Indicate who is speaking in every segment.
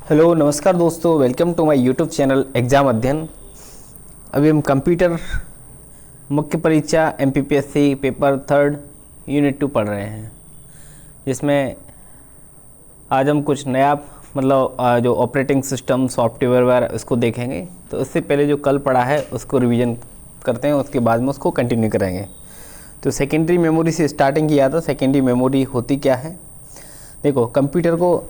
Speaker 1: Hello नमस्कार दोस्तों, welcome to my YouTube channel exam Adhyayan. अभी हम कंप्यूटर मुख्य परीक्षा MPPSC पेपर 3 यूनिट 2 पढ़ रहे हैं, जिसमें आज हम कुछ नया जो ऑपरेटिंग सिस्टम सॉफ्टवेयर वगैरह उसको देखेंगे। तो इससे पहले जो कल पढ़ा है उसको रिवीजन करते हैं, उसके बाद में उसको कंटिन्यू करेंगे। तो सेकेंडरी मेमोरी से स्टार्टिंग किया था। सेकेंडरी मेमोरी होती क्या है? देखो, कंप्यूटर को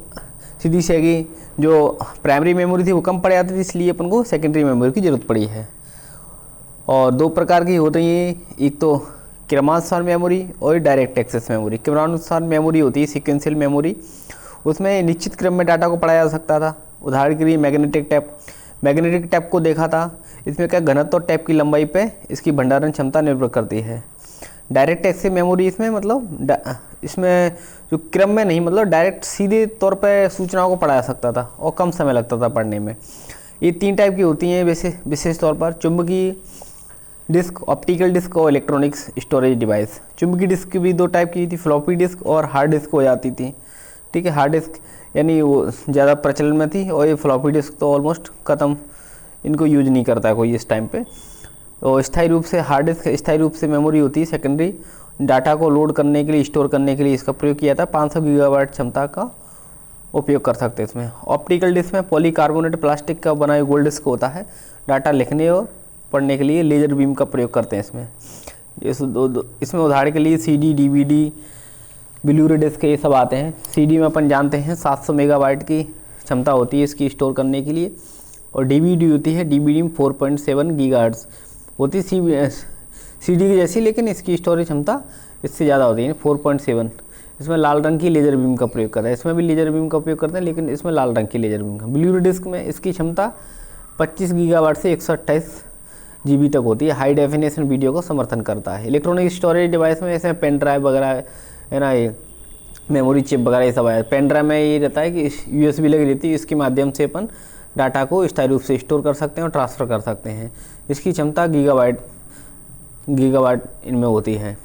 Speaker 1: सीधी सी है, जो प्राइमरी मेमोरी थी वो कम पड़ जाती थी, इसलिए अपन को सेकेंडरी मेमोरी की ज़रूरत पड़ी है। और दो प्रकार की होती है, एक तो क्रमानुसार मेमोरी और डायरेक्ट एक्सेस मेमोरी। क्रमानुसार मेमोरी होती है सीक्वेंशियल मेमोरी, उसमें निश्चित क्रम में डाटा को पढ़ा जा सकता था। उदाहरण के लिए मैग्नेटिक टैप को देखा था। इसमें क्या घनत्व और टैप की लंबाई पे इसकी भंडारण क्षमता निर्भर करती है। डायरेक्ट एक्सेस मेमोरी इसमें जो क्रम में नहीं, डायरेक्ट सीधे तौर पे सूचनाओं को पढ़ा जा सकता था और कम समय लगता था पढ़ने में। ये 3 टाइप की होती हैं विशेष तौर पर: चुंबकीय डिस्क, ऑप्टिकल डिस्क और इलेक्ट्रॉनिक्स स्टोरेज डिवाइस। चुंबकीय डिस्क की भी 2 टाइप की थी, फ्लॉपी डिस्क और हार्ड डिस्क हो जाती थी। ठीक है, हार्ड डिस्क यानी वो ज़्यादा प्रचलन में थी, और ये फ्लॉपी डिस्क तो ऑलमोस्ट ख़त्म, इनको यूज नहीं करता है कोई इस टाइम पे। और स्थायी रूप से हार्ड डिस्क स्थायी रूप से मेमोरी होती है, सेकेंडरी डाटा को लोड करने के लिए, स्टोर करने के लिए इसका प्रयोग किया था। 500 गीगाबाइट क्षमता का उपयोग कर सकते हैं इसमें। ऑप्टिकल डिस्क में पॉलीकार्बोनेट प्लास्टिक का बना गोल्ड डिस्क होता है। डाटा लिखने और पढ़ने के लिए लेजर बीम का प्रयोग करते हैं इसमें। इसमें उदाहरण के लिए CD, DVD, ब्लू-रे डिस्क ये सब आते हैं। CD में अपन जानते हैं 700 मेगाबाइट की क्षमता होती है इसकी स्टोर करने के लिए। और DVD होती है, DVD में 4.7 गीगाहर्ट्ज़ होती है, CD की जैसी, लेकिन इसकी स्टोरेज क्षमता इससे ज़्यादा होती है 4.7। इसमें लाल रंग की लेजर बीम का प्रयोग करते हैं। इसमें भी लेजर बीम का उपयोग करते हैं, लेकिन इसमें लाल रंग की लेजर बीम का। ब्लू-रे डिस्क में इसकी क्षमता 25 गीगाबाइट से 128 GB तक होती है। हाई डेफिनेशन वीडियो को समर्थन करता है। इलेक्ट्रॉनिक स्टोरेज डिवाइस में ऐसे पेन ड्राइव वगैरह है ना, ये मेमोरी चिप वगैरह ये सब आया। पेन ड्राइव में ये रहता है कि USB लगी रहती है, इसके माध्यम से अपन डाटा को स्थायी रूप से स्टोर कर सकते हैं और ट्रांसफ़र कर सकते हैं। इसकी क्षमता गीगाबाइट इनमें होती है।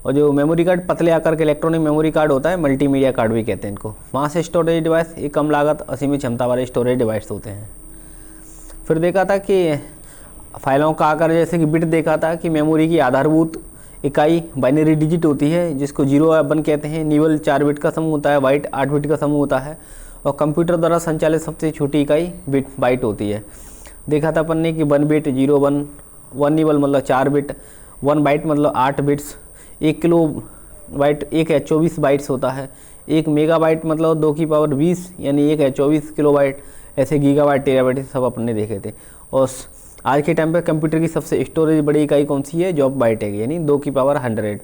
Speaker 1: और जो मेमोरी कार्ड पतले आकार के इलेक्ट्रॉनिक मेमोरी कार्ड होता है, मल्टीमीडिया कार्ड भी कहते हैं इनको। मास स्टोरेज डिवाइस एक कम लागत असीमित क्षमता वाले स्टोरेज डिवाइस होते हैं। फिर देखा था कि फाइलों का आकार, जैसे कि बिट देखा था कि मेमोरी की आधारभूत इकाई बाइनरी डिजिट होती है, जिसको 0 या 1 कहते हैं। निबल 4 बिट का समूह होता है, बाइट 8 बिट का समूह होता है। और कंप्यूटर द्वारा संचालित सबसे छोटी इकाई बाइट होती है। देखा था अपन ने कि 1 bit 1 nibble 4 bit, 1 byte 8 bits. 1 kilobyte 1 है 24 बाइट्स होता है। 1 मेगाबाइट 2 की पावर 20 यानी 1 है 24 किलोबाइट। ऐसे गीगाबाइट, टेराबाइट सब अपन ने देखे थे। और आज के टाइम पर कंप्यूटर की सबसे स्टोरेज बड़ी इकाई कौन सी है? जॉब बाइट है, यानी 2 की पावर 100।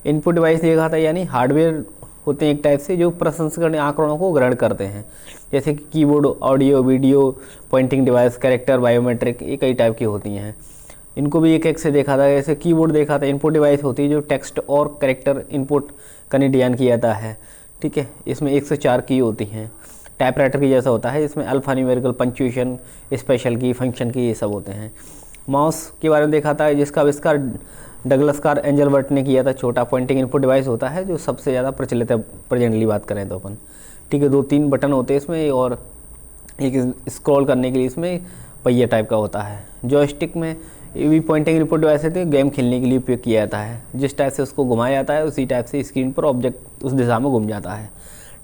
Speaker 1: इनपुट डिवाइस देखा था, यानी हार्डवेयर होते हैं एक टाइप से जो प्रसंस्करण आंकड़ों को ग्रहण करते हैं, जैसे कि keyboard, audio, video, pointing device, character, biometric, ये कई टाइप की होती हैं। इनको भी एक से देखा था। जैसे कीबोर्ड देखा था, इनपुट डिवाइस होती है जो टेक्स्ट और कैरेक्टर इनपुट करने डिजाइन किया जाता है। ठीक है, इसमें 1 से 4 की होती हैं। टाइपराइटर की जैसा होता है, इसमें अल्फा न्यूमेरिकल, पंक्चुएशन, स्पेशल की, फंक्शन की, ये सब होते हैं। माउस के बारे में देखा था, जिसका आविष्कार डगलस कार एंजलबर्ट ने किया था। छोटा पॉइंटिंग इनपुट डिवाइस होता है जो सबसे ज़्यादा प्रचलित है प्रेजेंटली बात करें तो अपन। ठीक है, 2-3 बटन होते हैं इसमें, और एक स्क्रॉल करने के लिए इसमें पहिया टाइप का होता है। जॉयस्टिक में ये भी पॉइंटिंग इनपुट डिवाइस है, गेम खेलने के लिए उपयोग किया जाता है। जिस टाइप से उसको घुमाया जाता है उसी टाइप से स्क्रीन पर ऑब्जेक्ट उस दिशा में घूम जाता है।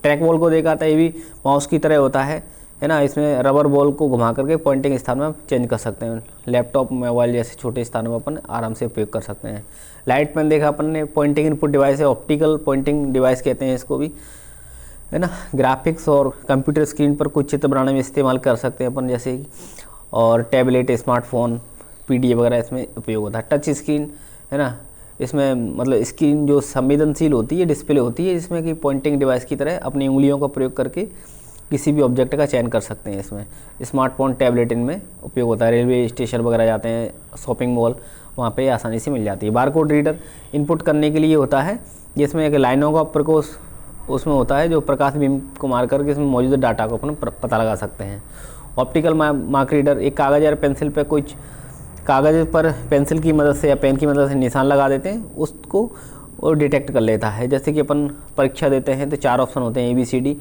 Speaker 1: ट्रैक बॉल को देखा था, ये भी माउस की तरह होता है ना। इसमें रबर बॉल को घुमा करके पॉइंटिंग स्थान में चेंज कर सकते हैं। लैपटॉप, मोबाइल जैसे छोटे स्थानों में अपन आराम से उपयोग कर सकते हैं। लाइट पेन देखा अपन ने, पॉइंटिंग इनपुट डिवाइस है, ऑप्टिकल पॉइंटिंग डिवाइस कहते हैं इसको भी, है ना। ग्राफिक्स और कंप्यूटर स्क्रीन पर कुछ चित्र बनाने में इस्तेमाल कर सकते हैं अपन, जैसे। और टैबलेट, स्मार्टफोन, PDF वगैरह इसमें उपयोग होता है। टच स्क्रीन है ना, इसमें स्क्रीन जो संवेदनशील होती है, डिस्प्ले होती है, जिसमें कि पॉइंटिंग डिवाइस की तरह अपनी उंगलियों का प्रयोग करके किसी भी ऑब्जेक्ट का चयन कर सकते हैं इसमें। स्मार्टफोन, टैबलेट इनमें उपयोग होता है। रेलवे स्टेशन वगैरह जाते हैं, शॉपिंग मॉल, वहाँ पे आसानी से मिल जाती है। बारकोड रीडर इनपुट करने के लिए होता है, जिसमें एक लाइनों का प्रकोष्ठ उसमें होता है जो प्रकाश बीम को मार करके इसमें मौजूद डाटा को अपन पता लगा सकते हैं। ऑप्टिकल मार्क रीडर एक कागज़ या पेंसिल पर कुछ कागज़ पर पेंसिल की मदद से या पेन की मदद से निशान लगा देते हैं, उसको डिटेक्ट कर लेता है। जैसे कि अपन परीक्षा देते हैं तो 4 ऑप्शन होते हैं ABCD,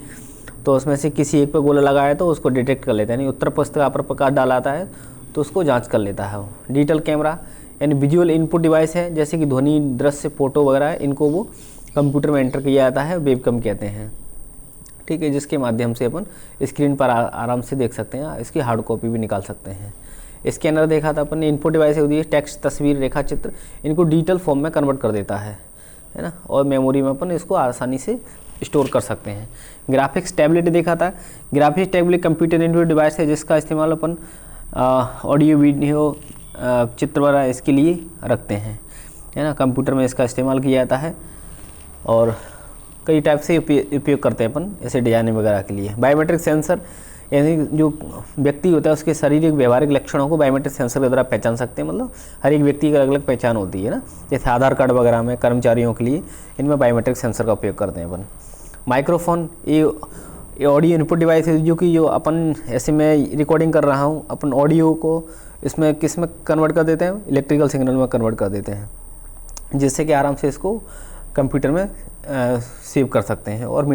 Speaker 1: तो उसमें से किसी एक पे गोला लगाया तो उसको डिटेक्ट कर लेता है, यानी उत्तर पुस्तिका पर प्रकाश डालाता है तो उसको जांच कर लेता है वो। डिजिटल कैमरा यानी विजुअल इनपुट डिवाइस है, जैसे कि ध्वनि, दृश्य, फोटो वगैरह, इनको वो कंप्यूटर में एंटर किया जाता है, वेबकैम कहते हैं, ठीक है, जिसके माध्यम से अपन स्क्रीन पर आराम से देख सकते हैं, इसकी हार्ड कॉपी भी निकाल सकते हैं। स्कैनर देखा था अपन ने, इनपुट डिवाइस होती है, टेक्स्ट, तस्वीर, रेखा चित्र, इनको डिजिटल फॉर्म में कन्वर्ट कर देता है ना, और मेमोरी में अपन इसको आसानी से स्टोर कर सकते हैं। ग्राफिक्स टैबलेट देखा था, graphics tablet computer input device है जिसका इस्तेमाल अपन ऑडियो, वीडियो, चित्र वगैरह इसके लिए रखते हैं, है ना, कंप्यूटर में इसका इस्तेमाल किया जाता है और कई टाइप से उपयोग करते हैं अपन ऐसे डिजाइनिंग वगैरह के लिए। बायोमेट्रिक सेंसर यानी जो व्यक्ति होता है उसके शारीरिक व्यवहारिक लक्षणों को बायोमेट्रिक सेंसर के द्वारा पहचान सकते हैं, मतलब हर एक व्यक्ति की अलग अलग पहचान होती है ना, जैसे आधार कार्ड वगैरह में कर्मचारियों के लिए इनमें बायोमेट्रिक सेंसर का उपयोग करते हैं अपन। माइक्रोफोन ये ऑडियो इनपुट डिवाइस है, जो कि जो अपन ऐसे मैं रिकॉर्डिंग कर रहा हूँ, अपन ऑडियो को इसमें किस में कन्वर्ट कर देते हैं, इलेक्ट्रिकल सिग्नल में कन्वर्ट कर देते हैं, जिससे कि आराम से इसको कंप्यूटर में सेव कर सकते हैं और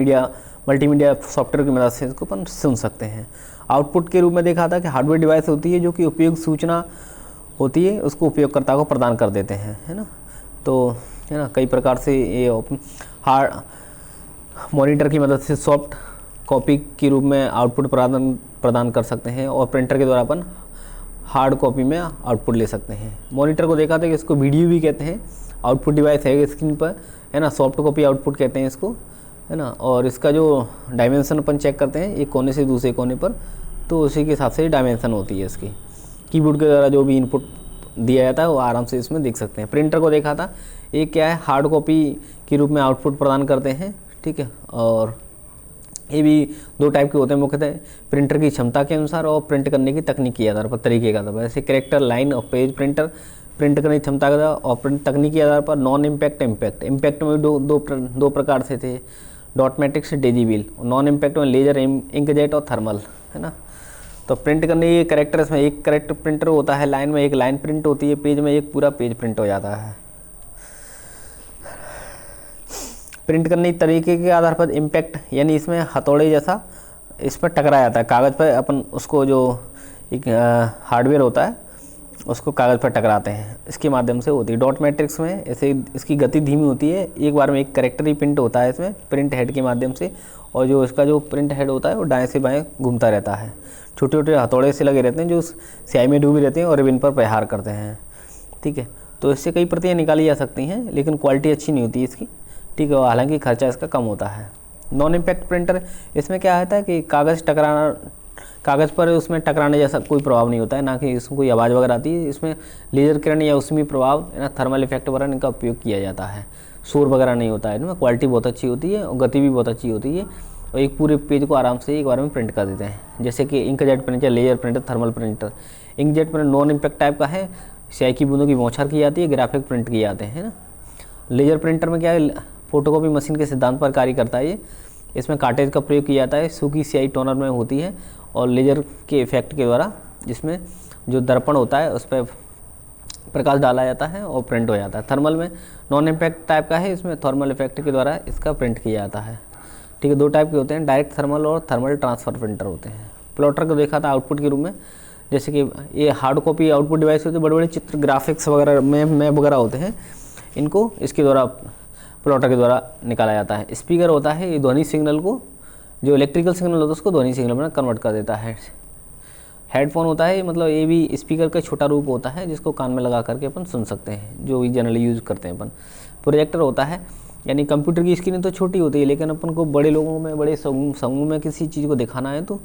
Speaker 1: मल्टीमीडिया सॉफ्टवेयर की मदद से इसको अपन सुन सकते हैं। आउटपुट के रूप में देखा था कि हार्डवेयर डिवाइस होती है जो कि उपयोग सूचना होती है उसको उपयोगकर्ता को प्रदान कर देते हैं, है ना, तो है ना, कई प्रकार से ये हार्ड मॉनिटर की मदद से सॉफ्ट कॉपी के रूप में आउटपुट प्रदान कर सकते हैं और प्रिंटर के द्वारा अपन हार्ड कॉपी में आउटपुट ले सकते हैं। मॉनिटर को देखा था कि इसको वीडियो भी कहते हैं, आउटपुट डिवाइस है स्क्रीन पर, है ना, सॉफ्ट कॉपी आउटपुट कहते हैं इसको, है ना, और इसका जो डायमेंशन अपन चेक करते हैं एक कोने से दूसरे कोने पर, तो उसी के हिसाब से डायमेंशन होती है इसकी। कीबोर्ड के द्वारा जो भी इनपुट दिया जाता है वो आराम से इसमें देख सकते हैं। प्रिंटर को देखा था, ये क्या है, हार्ड कॉपी के रूप में आउटपुट प्रदान करते हैं, ठीक है, और ये भी दो टाइप के होते हैं मुख्यतः, प्रिंटर की क्षमता के अनुसार और प्रिंट करने की तकनीक के आधार पर, तरीके के आधार पर। जैसे कैरेक्टर, लाइन और पेज प्रिंटर प्रिंट करने की क्षमता के आधार और प्रिंट तकनीक के आधार पर। नॉन इम्पैक्ट, इम्पैक्ट में दो प्रकार से थे, डॉट मैट्रिक्स, डेजीबील। नॉन इम्पैक्ट में लेजर, इंकजेट और थर्मल, है ना। तो प्रिंट करने के कैरेक्टर, इसमें एक कैरेक्टर प्रिंटर होता है, लाइन में एक लाइन प्रिंट होती है, पेज में एक पूरा पेज प्रिंट हो जाता है। प्रिंट करने के तरीके के आधार पर इम्पैक्ट यानी इसमें हथौड़े जैसा इस पर टकराया जाता है कागज़ पर, अपन उसको जो एक हार्डवेयर होता है उसको कागज़ पर टकराते हैं, इसके माध्यम से होती है। डॉट मैट्रिक्स में ऐसे इसकी गति धीमी होती है, एक बार में एक कैरेक्टर ही प्रिंट होता है इसमें प्रिंट हेड के माध्यम से, और जो इसका जो प्रिंट हेड होता है वो दाएं से बाएं घूमता रहता है। छोटे छोटे हथौड़े से लगे रहते हैं जो स्याही में डूबे रहते हैं और रिबन पर प्रहार करते हैं, ठीक है। तो इससे कई प्रतियाँ निकाली जा सकती हैं, लेकिन क्वालिटी अच्छी नहीं होती इसकी, ठीक है, हालांकि खर्चा इसका कम होता है। नॉन इम्पैक्ट प्रिंटर, इसमें क्या होता है कि कागज़ पर उसमें टकराने जैसा कोई प्रभाव नहीं होता है, ना कि इसमें कोई आवाज़ वगैरह आती है। इसमें लेजर किरण या उसमें प्रभाव, है ना, थर्मल इफेक्ट वगैरह इनका उपयोग किया जाता है, शोर वगैरह नहीं होता है इनमें, क्वालिटी बहुत अच्छी होती है और गति भी बहुत अच्छी होती है, और एक पूरे पेज को आराम से एक बार में प्रिंट कर देते हैं। जैसे कि inkjet printer, laser printer, thermal printer. Inkjet printer non impact type का है, स्याही की बूंदों की बौछार की जाती है, ग्राफिक प्रिंट किए जाते हैं ना। लेजर प्रिंटर में क्या है, फोटोकॉपी मशीन के सिद्धांत पर कार्य करता है ये, इसमें कार्टेज का प्रयोग किया जाता है, सूखी स्याही टोनर में होती है और लेजर के इफेक्ट के द्वारा जिसमें जो दर्पण होता है उस पर प्रकाश डाला जाता है और प्रिंट हो जाता है। थर्मल में नॉन इम्पैक्ट टाइप का है, इसमें थर्मल इफेक्ट के द्वारा इसका प्रिंट किया जाता है, ठीक है। दो टाइप के होते हैं, डायरेक्ट थर्मल और थर्मल ट्रांसफ़र प्रिंटर होते हैं। प्लॉटर को देखा था आउटपुट के रूप में, जैसे कि ये हार्ड कॉपी आउटपुट डिवाइस होते हैं, बड़े बड़े चित्र, ग्राफिक्स वगैरह मैप वगैरह होते हैं, इनको इसके द्वारा प्लॉटर के द्वारा निकाला जाता है। स्पीकर होता है, ये ध्वनि सिग्नल को, जो इलेक्ट्रिकल सिग्नल होता है उसको ध्वनि सिग्नल में कन्वर्ट कर देता है। हेडफोन होता है, मतलब ये भी स्पीकर का छोटा रूप होता है जिसको कान में लगा करके अपन सुन सकते हैं, जो भी जनरली यूज़ करते हैं अपन। प्रोजेक्टर होता है, यानी कंप्यूटर की स्क्रीन तो छोटी होती है, लेकिन अपन को बड़े लोगों में, बड़े समूह में किसी चीज़ को दिखाना है तो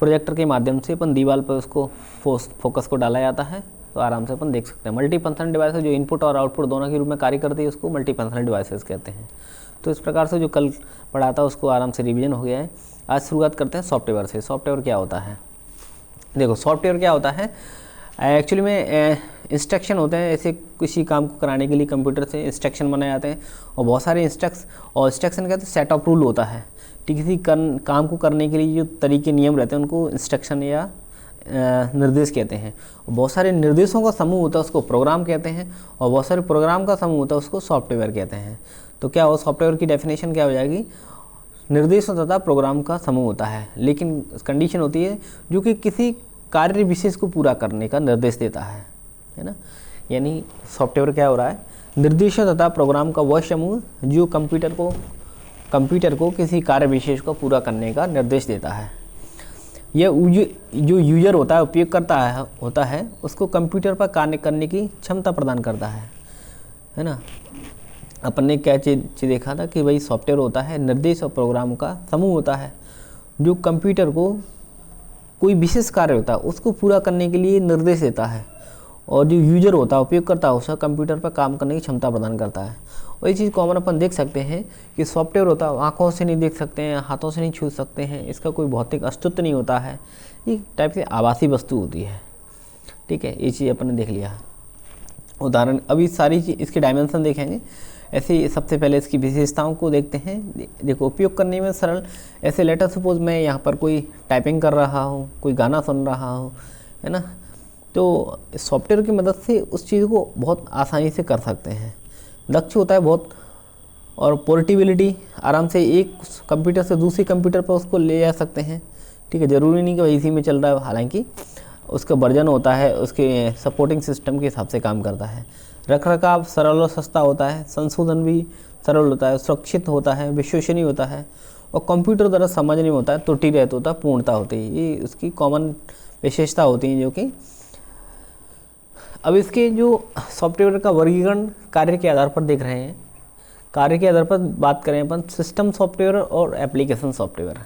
Speaker 1: प्रोजेक्टर के माध्यम से अपन दीवार पर उसको फोकस को डाला जाता है, तो आराम से अपन देख सकते हैं। मल्टी फंक्शन डिवाइस जो इनपुट और आउटपुट दोनों के रूप में कार्य करती है उसको मल्टी फंक्शनल डिवाइसेस कहते हैं। तो इस प्रकार से जो कल पढ़ा था उसको आराम से रिवीजन हो गया है। आज शुरुआत करते हैं सॉफ्टवेयर से। सॉफ्टवेयर क्या होता है, देखो सॉफ्टवेयर क्या होता है, एक्चुअली में इंस्ट्रक्शन होते हैं, ऐसे किसी काम को कराने के लिए कंप्यूटर से इंस्ट्रक्शन बनाए जाते हैं, और बहुत सारे इंस्ट्रक्शन कहते हैं सेट ऑफ रूल होता है, किसी काम को करने के लिए जो तरीके नियम रहते हैं उनको इंस्ट्रक्शन या निर्देश कहते हैं। और बहुत सारे निर्देशों का समूह होता है उसको प्रोग्राम कहते हैं, और बहुत सारे प्रोग्राम का समूह होता है उसको सॉफ्टवेयर कहते हैं। तो क्या हो, सॉफ्टवेयर की डेफिनेशन क्या हो जाएगी, निर्देशों तथा प्रोग्राम का समूह होता है, लेकिन कंडीशन होती है जो कि किसी कार्य विशेष को पूरा करने का निर्देश देता है ना। यानी सॉफ्टवेयर क्या हो रहा है, निर्देशों तथा प्रोग्राम का वह समूह जो कंप्यूटर को किसी कार्य विशेष को पूरा करने का निर्देश देता है। यह जो यूजर होता है, उपयोगकर्ता होता है, उसको कंप्यूटर पर कार्य करने की क्षमता प्रदान करता है ना। अपन ने क्या चीज़ देखा था कि भाई सॉफ्टवेयर होता है निर्देश और प्रोग्राम का समूह होता है जो कंप्यूटर को कोई विशेष कार्य होता है उसको पूरा करने के लिए निर्देश देता है, और जो यूजर होता है, उपयोगकर्ता होता है, कंप्यूटर पर काम करने की क्षमता प्रदान करता है। और ये चीज़ कॉमन अपन देख सकते हैं कि सॉफ्टवेयर होता है आँखों से नहीं देख सकते हैं, हाथों से नहीं छू सकते हैं, इसका कोई भौतिक अस्तित्व नहीं होता है, एक टाइप से आभासी वस्तु होती है। ठीक है, ये चीज़ अपन ने देख लिया। उदाहरण, अभी सारी चीज़ इसके डायमेंशन देखेंगे। ऐसे सबसे पहले इसकी विशेषताओं को देखते हैं। देखो, उपयोग करने में सरल, ऐसे लेटर सपोज मैं यहाँ पर कोई टाइपिंग कर रहा हूँ, कोई गाना सुन रहा हूँ, है ना, तो सॉफ्टवेयर की मदद से उस चीज़ को बहुत आसानी से कर सकते हैं। दक्ष होता है बहुत, और पोर्टेबिलिटी, आराम से एक कंप्यूटर से दूसरे कंप्यूटर पर उसको ले जा सकते हैं। ठीक है, ज़रूरी नहीं कि भाई इसी में चल रहा है, हालांकि उसका वर्जन होता है, उसके सपोर्टिंग सिस्टम के हिसाब से काम करता है। रखरखाव सरल और सस्ता होता है, संशोधन भी सरल होता है, सुरक्षित होता है, विश्वसनीय होता है, और कंप्यूटर द्वारा समझ नहीं होता है, त्रुटि रहता होता है, पूर्णता होती है। ये उसकी कॉमन विशेषता होती हैं जो कि अब इसके जो सॉफ्टवेयर का वर्गीकरण कार्य के आधार पर देख रहे हैं। कार्य के आधार पर बात करें अपन, सिस्टम सॉफ्टवेयर और एप्लीकेशन सॉफ्टवेयर,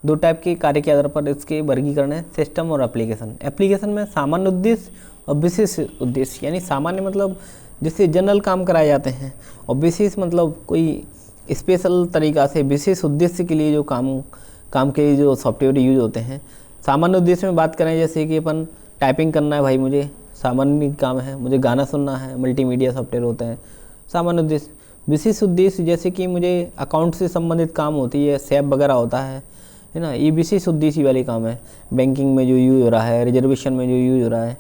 Speaker 1: दो टाइप के कार्य के आधार पर इसके वर्गीकरण है, सिस्टम और एप्लीकेशन। एप्लीकेशन में सामान्य उद्देश्य और विशेष उद्देश्य, यानी सामान्य मतलब जिससे जनरल काम कराए जाते हैं, और विशेष मतलब कोई स्पेशल तरीक़ा से विशेष उद्देश्य के लिए जो काम के जो सॉफ्टवेयर यूज होते हैं। सामान्य उद्देश्य में बात करें, जैसे कि अपन टाइपिंग करना है, भाई मुझे सामान्य काम है, मुझे गाना सुनना है, मल्टीमीडिया सॉफ्टवेयर होते हैं सामान्य उद्देश्य। विशेष उद्देश्य जैसे कि मुझे अकाउंट से संबंधित काम होती है, सेब वगैरह होता है ना, ये विशेष उद्देश्य वाले काम है। बैंकिंग में जो यूज हो रहा है, रिजर्वेशन में जो यूज हो रहा है,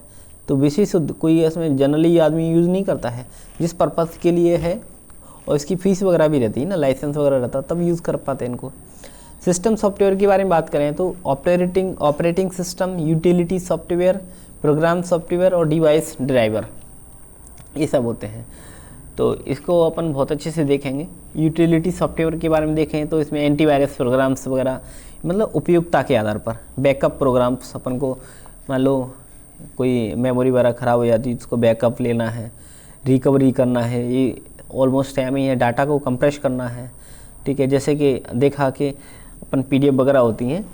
Speaker 1: तो विशेष कोई इसमें जनरली आदमी यूज़ नहीं करता है, जिस पर्पज़ के लिए है, और इसकी फ़ीस वगैरह भी रहती है ना, लाइसेंस वगैरह रहता है, तब यूज़ कर पाते हैं इनको। सिस्टम सॉफ्टवेयर के बारे में बात करें तो operating system, utility software, program software और डिवाइस ड्राइवर, ये सब होते हैं। तो इसको अपन बहुत अच्छे से देखेंगे। यूटिलिटी सॉफ्टवेयर के बारे में देखें तो इसमें एंटीवायरस प्रोग्राम्स वगैरह, मतलब उपयोगिता के आधार पर बैकअप प्रोग्राम्स, अपन को मान लो कोई मेमोरी वगैरह ख़राब हो जाती है, उसको बैकअप लेना है, रिकवरी करना है, ये ऑलमोस्ट सेम ही है, डाटा को कंप्रेस करना है। ठीक है, जैसे कि देखा कि अपन PDF वगैरह होती हैं,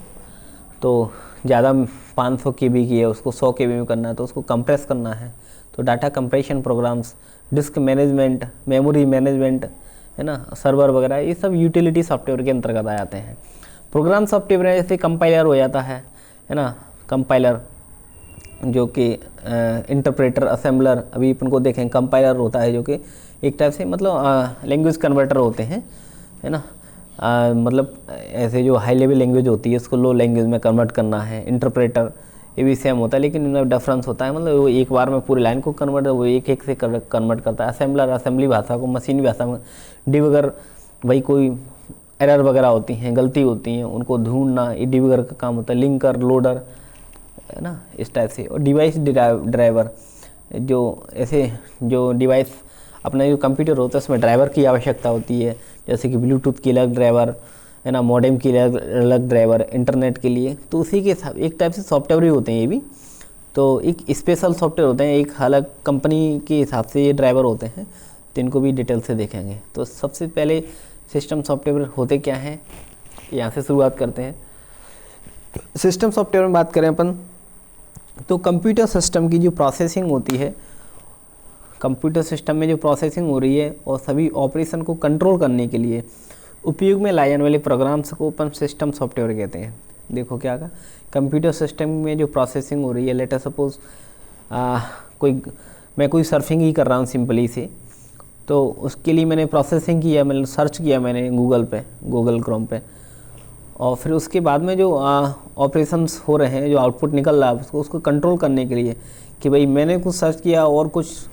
Speaker 1: तो ज़्यादा 500 KB की है, उसको 100 KB में करना है, तो उसको कंप्रेस करना है, तो data compression programs, disk management, memory management, है ना, सर्वर वगैरह, ये सब यूटिलिटी सॉफ्टवेयर के अंतर्गत आ जाते हैं। प्रोग्राम सॉफ्टवेयर जैसे कंपाइलर हो जाता है ना, कंपाइलर जो कि इंटरप्रेटर, असेंबलर, अभी अपन को देखें कंपाइलर होता है जो कि एक टाइप से मतलब लैंग्वेज कन्वर्टर होते हैं, है ना, मतलब ऐसे जो हाई लेवल लैंग्वेज होती है उसको लो लैंग्वेज में कन्वर्ट करना है। इंटरप्रेटर ये भी सेम होता है, लेकिन इनमें डिफरेंस होता है, मतलब वो एक बार में पूरी लाइन को कन्वर्ट, वो एक से कन्वर्ट करता है। असेंबलर असेंबली भाषा को मशीनी भाषा में, डिबगर भाई कोई एरर वगैरह होती हैं, गलती होती हैं, उनको ढूंढना, ये डिबगर का काम होता है। लिंकर, लोडर, है ना, इस टाइप से। और डिवाइस ड्राइवर, जो ऐसे जो डिवाइस अपना जो कंप्यूटर होता है उसमें ड्राइवर की आवश्यकता होती है, जैसे कि ब्लूटूथ की अलग ड्राइवर, है ना, मॉडेम की अलग ड्राइवर, इंटरनेट के लिए, तो उसी के एक टाइप से सॉफ्टवेयर ही होते हैं ये भी। तो एक स्पेशल सॉफ्टवेयर होते हैं, एक अलग कंपनी के हिसाब से ये ड्राइवर होते हैं, तो इनको भी डिटेल से देखेंगे। तो सबसे पहले सिस्टम सॉफ्टवेयर होते क्या हैं, यहाँ से शुरुआत करते हैं। सिस्टम सॉफ्टवेयर में बात करें अपन तो कंप्यूटर सिस्टम की जो प्रोसेसिंग होती है, कंप्यूटर सिस्टम में जो प्रोसेसिंग हो रही है और सभी ऑपरेशन को कंट्रोल करने के लिए उपयोग में लाए जाने वाले प्रोग्राम्स को अपन सिस्टम सॉफ्टवेयर कहते हैं। देखो क्या का कंप्यूटर सिस्टम में जो प्रोसेसिंग हो रही है, लेट अस सपोज मैं कोई सर्फिंग ही कर रहा हूँ सिंपली से, तो उसके लिए मैंने प्रोसेसिंग किया, मैंने सर्च किया मैंने गूगल क्रोम पे, और फिर उसके बाद में जो ऑपरेशंस हो रहे हैं, जो आउटपुट निकल रहा है उसको कंट्रोल करने के लिए कि भाई मैंने कुछ सर्च किया और कुछ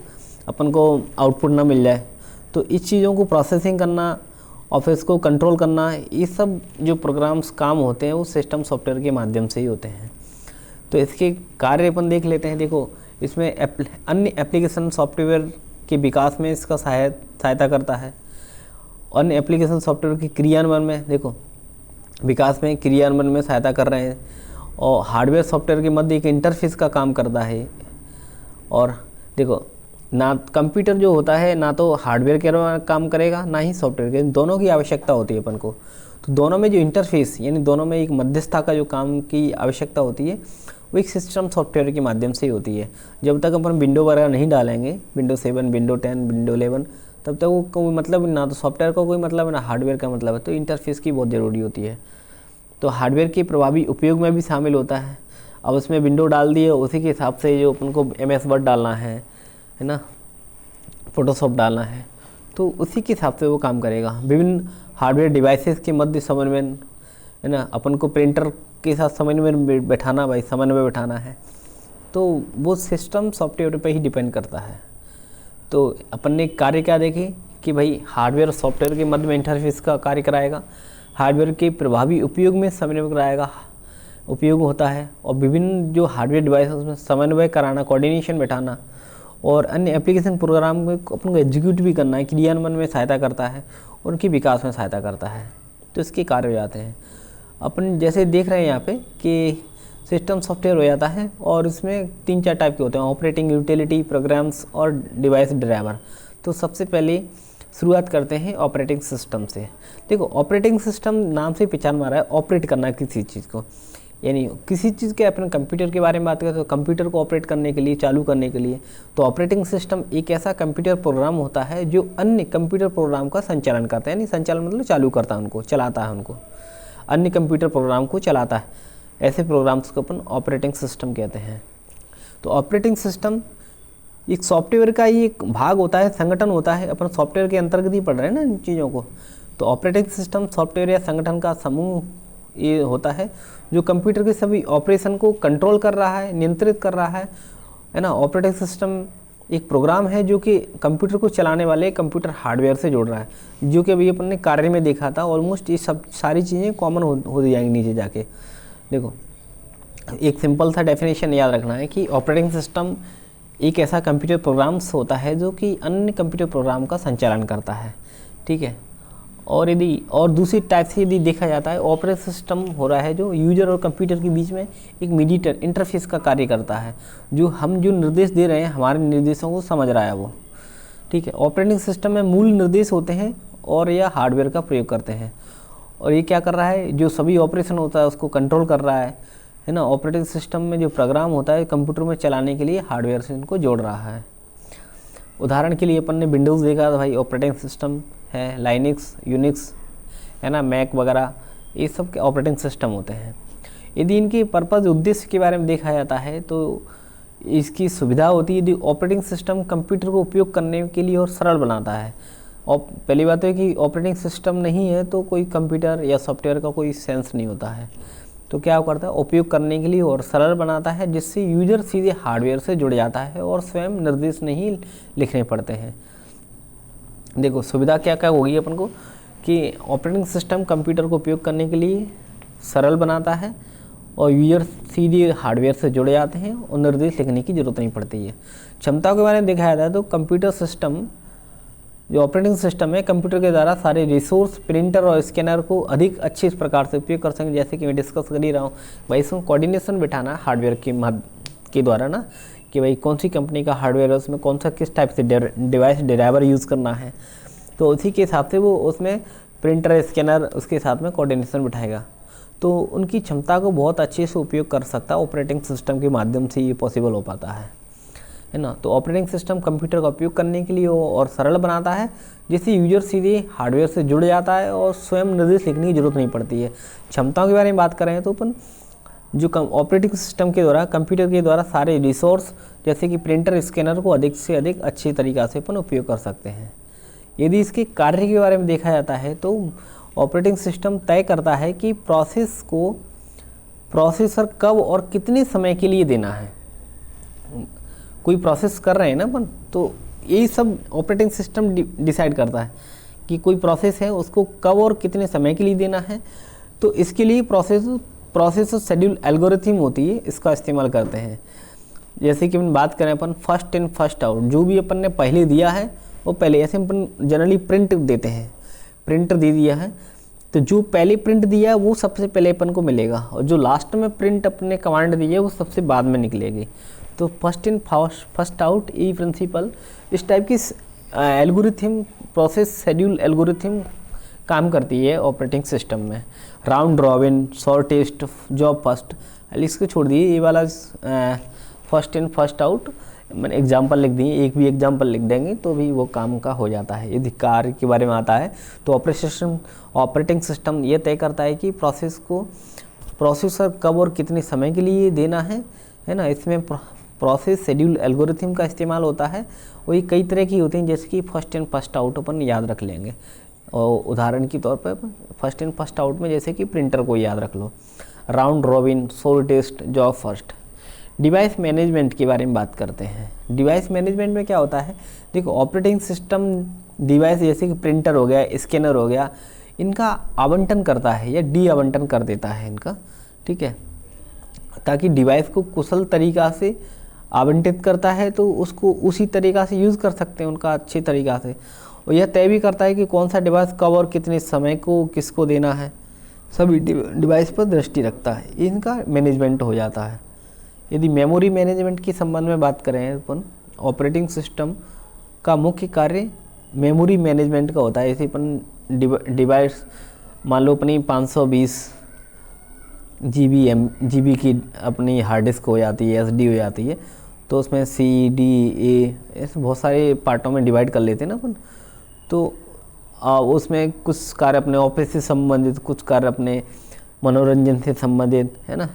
Speaker 1: अपन को आउटपुट ना मिल जाए, तो इस चीज़ों को प्रोसेसिंग करना ऑफिस को कंट्रोल करना, ये सब जो प्रोग्राम्स काम होते हैं वो सिस्टम सॉफ्टवेयर के माध्यम से ही होते हैं। तो इसके कार्य अपन देख लेते हैं। देखो, इसमें अन्य एप्लीकेशन सॉफ्टवेयर के विकास में इसका सहायता करता है। अन्य एप्लीकेशन सॉफ्टवेयर के क्रियान्वयन में, देखो विकास में, क्रियान्वयन में सहायता कर रहे हैं। और हार्डवेयर सॉफ्टवेयर के मध्य एक इंटरफेस का काम करता है। और देखो, ना कंप्यूटर जो होता है ना तो हार्डवेयर के काम करेगा ना ही सॉफ्टवेयर के, दोनों की आवश्यकता होती है अपन को। तो दोनों में जो इंटरफेस, यानी दोनों में एक मध्यस्थता का जो काम की आवश्यकता होती है वो एक सिस्टम सॉफ्टवेयर के माध्यम से ही होती है। जब तक अपन विंडो वगैरह नहीं डालेंगे, विंडो 7, विंडो 10, विंडो 11, तब तक वो कोई मतलब ना तो सॉफ्टवेयर का कोई मतलब है ना हार्डवेयर का मतलब है। तो इंटरफेस की बहुत ज़रूरी होती है। तो हार्डवेयर के प्रभावी उपयोग में भी शामिल होता है। अब उसमें विंडो डाल दिए, उसी के हिसाब से जो अपन को MS वर्ड डालना है ना, फोटोशॉप डालना है, तो उसी के हिसाब से वो काम करेगा। विभिन्न हार्डवेयर डिवाइसेस के मध्य समन्वय है ना, अपन को प्रिंटर के साथ समन्वय बैठाना है, तो वो सिस्टम सॉफ्टवेयर पे ही डिपेंड करता है। तो अपन ने कार्य क्या देखे कि भाई हार्डवेयर और सॉफ्टवेयर के मध्य में इंटरफेस का कार्य कराएगा, हार्डवेयर के प्रभावी उपयोग में समन्वय कराएगा, उपयोग होता है। और विभिन्न जो हार्डवेयर डिवाइस है उसमें समन्वय कराना, कोऑर्डिनेशन बैठाना, और अन्य एप्लीकेशन प्रोग्राम में अपन को एग्जीक्यूट भी करना है, क्रियान्वयन में सहायता करता है, उनकी विकास में सहायता करता है। तो इसके कार्य हो जाते हैं। अपन जैसे देख रहे हैं यहाँ पे कि सिस्टम सॉफ्टवेयर हो जाता है और इसमें 3-4 टाइप के होते हैं, ऑपरेटिंग, यूटिलिटी, प्रोग्राम्स और डिवाइस ड्राइवर। तो सबसे पहले शुरुआत करते हैं ऑपरेटिंग सिस्टम से। देखो, ऑपरेटिंग सिस्टम नाम से पहचान मारा है ऑपरेट करना किसी चीज़ को, यानी किसी चीज़ के अपन कंप्यूटर के बारे में बात करें तो कंप्यूटर को ऑपरेट करने के लिए, चालू करने के लिए, तो ऑपरेटिंग सिस्टम एक ऐसा कंप्यूटर प्रोग्राम होता है जो अन्य कंप्यूटर प्रोग्राम का संचालन करता है। यानी संचालन मतलब चालू करता है उनको, चलाता है उनको, अन्य कंप्यूटर प्रोग्राम को चलाता है। ऐसे प्रोग्राम्स को अपन ऑपरेटिंग सिस्टम कहते हैं। तो ऑपरेटिंग सिस्टम एक सॉफ्टवेयर का ही एक भाग होता है, संगठन होता है। अपन सॉफ्टवेयर के अंतर्गत ही पढ़ रहे हैं ना इन चीज़ों को। तो ऑपरेटिंग सिस्टम सॉफ्टवेयर या संगठन का समूह ये होता है जो कंप्यूटर के सभी ऑपरेशन को कंट्रोल कर रहा है, नियंत्रित कर रहा है ना। ऑपरेटिंग सिस्टम एक प्रोग्राम है जो कि कंप्यूटर को चलाने वाले कंप्यूटर हार्डवेयर से जोड़ रहा है, जो कि अभी अपन ने कार्य में देखा था। ऑलमोस्ट ये सब सारी चीज़ें कॉमन हो जाएंगी नीचे जाके। देखो, एक सिंपल सा डेफिनेशन याद रखना है कि ऑपरेटिंग सिस्टम एक ऐसा कंप्यूटर प्रोग्राम्स होता है जो कि अन्य कंप्यूटर प्रोग्राम का संचालन करता है, ठीक है। और दूसरी टाइप से यदि देखा जाता है, ऑपरेटिंग सिस्टम हो रहा है जो यूजर और कंप्यूटर के बीच में एक मीडिएटर, इंटरफेस का कार्य करता है, जो हम जो निर्देश दे रहे हैं हमारे निर्देशों को समझ रहा है वो, ठीक है। ऑपरेटिंग सिस्टम में मूल निर्देश होते हैं और यह हार्डवेयर का प्रयोग करते हैं, और ये क्या कर रहा है, जो सभी ऑपरेशन होता है उसको कंट्रोल कर रहा है ना। ऑपरेटिंग सिस्टम में जो प्रोग्राम होता है कंप्यूटर में चलाने के लिए हार्डवेयर से इनको जोड़ रहा है। उदाहरण के लिए अपन ने विंडोज़ देखा था भाई, ऑपरेटिंग सिस्टम है, लाइनिक्स, यूनिक्स है ना, मैक वगैरह, ये सब के ऑपरेटिंग सिस्टम होते हैं। यदि इनके पर्पज़, उद्देश्य के बारे में देखा जाता है तो इसकी सुविधा होती है यदि ऑपरेटिंग सिस्टम कंप्यूटर को उपयोग करने के लिए और सरल बनाता है। और पहली बात है कि ऑपरेटिंग सिस्टम नहीं है तो कोई कंप्यूटर या सॉफ्टवेयर का कोई सेंस नहीं होता है। तो क्या करता है, उपयोग करने के लिए और सरल बनाता है, जिससे यूजर सीधे हार्डवेयर से जुड़ जाता है और स्वयं निर्देश नहीं लिखने पड़ते हैं। देखो, सुविधा क्या क्या होगी अपन को कि ऑपरेटिंग सिस्टम कंप्यूटर को उपयोग करने के लिए सरल बनाता है और यूजर सीधे हार्डवेयर से जुड़ जाते हैं और निर्देश लिखने की ज़रूरत नहीं पड़ती है। क्षमताओं के बारे में देखा जाता है तो कंप्यूटर सिस्टम, जो ऑपरेटिंग सिस्टम है, कंप्यूटर के द्वारा सारे रिसोर्स, प्रिंटर और स्कैनर को अधिक अच्छे इस प्रकार से उपयोग कर सकें। जैसे कि मैं डिस्कस कर ही रहा हूँ भाई, इसमें कोऑर्डिनेशन बिठाना हार्डवेयर के द्वारा ना, कि भाई कौन सी कंपनी का हार्डवेयर है, उसमें कौन सा किस टाइप से डिवाइस ड्राइवर यूज़ करना है, तो उसी के हिसाब से वो उसमें प्रिंटर, स्कैनर उसके साथ में कोऑर्डिनेशन बिठाएगा। तो उनकी क्षमता को बहुत अच्छे से उपयोग कर सकता है, ऑपरेटिंग सिस्टम के माध्यम से ये पॉसिबल हो पाता है ना। तो ऑपरेटिंग सिस्टम कंप्यूटर का उपयोग करने के लिए और सरल बनाता है, जिससे यूजर सीधे हार्डवेयर से जुड़ जाता है और स्वयं निर्देश लिखने की जरूरत नहीं पड़ती है। क्षमताओं के बारे में बात करें तो अपन जो ऑपरेटिंग सिस्टम के द्वारा कंप्यूटर के द्वारा सारे रिसोर्स जैसे कि प्रिंटर, स्कैनर को अधिक से अधिक अच्छे तरीक़ा से अपन उपयोग कर सकते हैं। यदि इसके कार्य के बारे में देखा जाता है तो ऑपरेटिंग सिस्टम तय करता है कि प्रोसेस को प्रोसेसर कब और कितने समय के लिए देना है। कोई प्रोसेस कर रहे हैं ना अपन, तो यही सब ऑपरेटिंग सिस्टम डिसाइड करता है कि कोई प्रोसेस है उसको कब और कितने समय के लिए देना है, तो इसके लिए प्रोसेस शेड्यूल एल्गोरिथम होती है, इसका इस्तेमाल करते हैं। जैसे कि अपन बात करें अपन फर्स्ट इन फर्स्ट आउट, जो भी अपन ने पहले दिया है वो पहले, ऐसे अपन जनरली प्रिंट देते हैं, प्रिंट दे दिया है तो जो पहले प्रिंट दिया है वो सबसे पहले अपन को मिलेगा, और जो लास्ट में प्रिंट अपने कमांड दी है वो सबसे बाद में निकलेगी। तो फर्स्ट इन फर्स्ट आउट ये प्रिंसिपल इस टाइप की एल्गोरिथम, प्रोसेस शेड्यूल एल्गोरिथम काम करती है ऑपरेटिंग सिस्टम में। Round robin, shortest, job first, इसको छोड़ दिए, ये वाला फर्स्ट इन फर्स्ट आउट मैंने एग्जाम्पल लिख दिए, एक भी एग्जाम्पल लिख देंगे तो भी वो काम का हो जाता है। यदि कार्य के बारे में आता है तो ऑपरेटिंग सिस्टम ये तय करता है कि प्रोसेसर कब और कितने समय के लिए देना है ना। इसमें प्रोसेस शेड्यूल एल्गोरिथम का इस्तेमाल होता है, वही कई तरह की होती हैं, जैसे कि फर्स्ट इन फर्स्ट आउट अपन याद रख लेंगे, और उदाहरण के तौर पर फर्स्ट इन फर्स्ट आउट में जैसे कि प्रिंटर को याद रख लो, round robin, shortest, job first. Device management के बारे में बात करते हैं। डिवाइस मैनेजमेंट में क्या होता है, देखो ऑपरेटिंग सिस्टम डिवाइस जैसे कि प्रिंटर हो गया, स्कैनर हो गया, इनका आवंटन करता है या डी आवंटन कर देता है इनका, ठीक है, ताकि डिवाइस को कुशल तरीक़ा से आवंटित करता है तो उसको उसी तरीक़ा से यूज़ कर सकते हैं उनका अच्छे तरीक़ा से। और यह तय भी करता है कि कौन सा डिवाइस कब और कितने समय को किसको देना है, सभी डिवाइस पर दृष्टि रखता है, इनका मैनेजमेंट हो जाता है। यदि मेमोरी मैनेजमेंट के संबंध में बात करें अपन, ऑपरेटिंग सिस्टम का मुख्य कार्य मेमोरी मैनेजमेंट का होता है। जैसे अपन डिवाइस मान लो अपनी 520 GB की अपनी हार्ड डिस्क हो जाती है, SD हो जाती है, तो उसमें CD, A ऐसे बहुत सारे पार्टों में डिवाइड कर लेते हैं ना अपन। तो उसमें कुछ कार्य अपने ऑफिस से संबंधित, कुछ कार्य अपने मनोरंजन से संबंधित, है ना,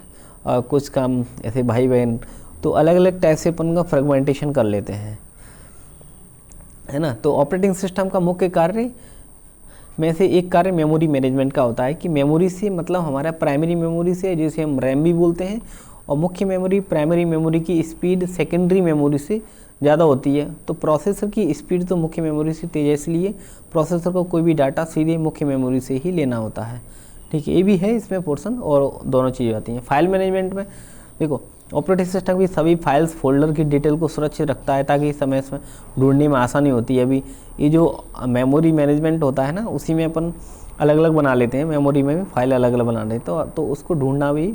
Speaker 1: कुछ काम ऐसे भाई बहन, तो अलग अलग टाइप से अपन का फ्रेगमेंटेशन कर लेते हैं, है ना। तो ऑपरेटिंग सिस्टम का मुख्य कार्य में से एक कार्य मेमोरी मैनेजमेंट का होता है कि मेमोरी से मतलब हमारा प्राइमरी मेमोरी से, जिसे हम रैम भी बोलते हैं, और मुख्य मेमोरी प्राइमरी मेमोरी की स्पीड सेकेंडरी मेमोरी से ज़्यादा होती है। तो प्रोसेसर की स्पीड तो मुख्य मेमोरी से तेज़ है, इसलिए प्रोसेसर को कोई भी डाटा सीधे मुख्य मेमोरी से ही लेना होता है, ठीक है। ये भी है इसमें पोर्शन, और दोनों चीज़ें आती हैं। फाइल मैनेजमेंट में देखो ऑपरेटिंग सिस्टम भी सभी फाइल्स फोल्डर की डिटेल को सुरक्षित रखता है ताकि समय में ढूंढने में आसानी होती है। अभी ये जो मेमोरी मैनेजमेंट होता है ना, उसी में अपन अलग अलग बना लेते हैं, मेमोरी में भी फाइल अलग अलग बना लेते हैं, तो उसको ढूंढना भी